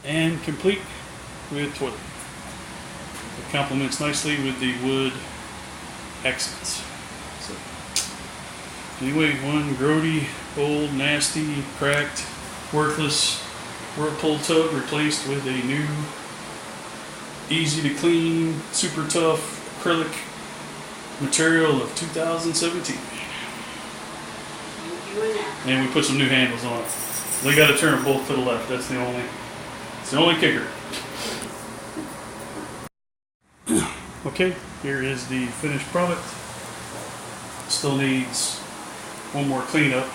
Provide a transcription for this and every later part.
and complete with toilet. It complements nicely with the wood accents. So, anyway, one grody, old, nasty, cracked, worthless Whirlpool tub replaced with a new, easy to clean, super tough acrylic material of 2017. And we put some new handles on it. We got to turn them both to the left. It's the only kicker. Okay, here is the finished product. Still needs one more cleanup,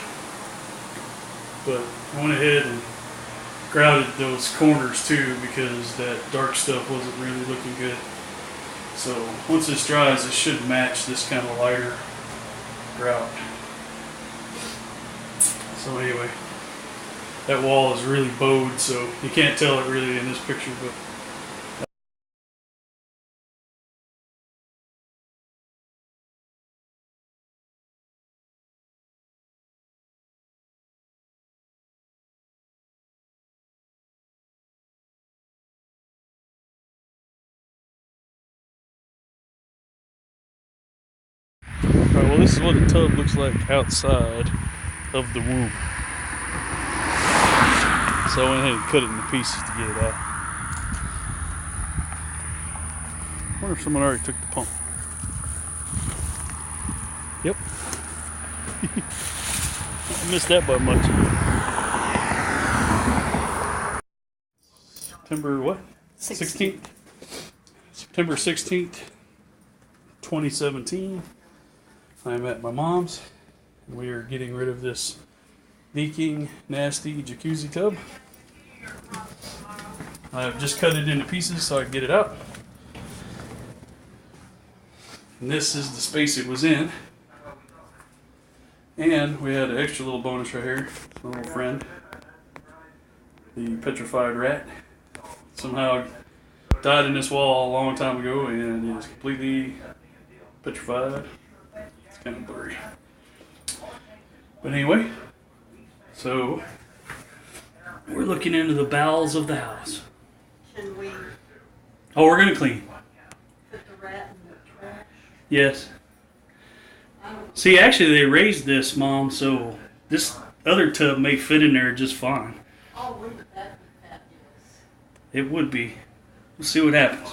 but I went ahead and grouted those corners too because that dark stuff wasn't really looking good. So once this dries, it should match this kind of lighter grout. So anyway, that wall is really bowed, so you can't tell it really in this picture, but alright, well, this is what the tub looks like outside of the womb. So I went ahead and cut it into pieces to get it out. I wonder if someone already took the pump. Yep. I missed that by much. September what? 16th? September 16th, 2017. I'm at my mom's. We are getting rid of this leaking, nasty jacuzzi tub. I've just cut it into pieces so I can get it out. And this is the space it was in. And we had an extra little bonus right here. My little friend, the petrified rat, somehow died in this wall a long time ago and is completely petrified. It's kind of blurry. But anyway, so we're looking into the bowels of the house. Can we Oh, we're gonna clean. put the rat in the trash? Yes. See, actually, they raised this, Mom, so this other tub may fit in there just fine. Oh, wouldn't that be fabulous? It would be. We'll see what happens.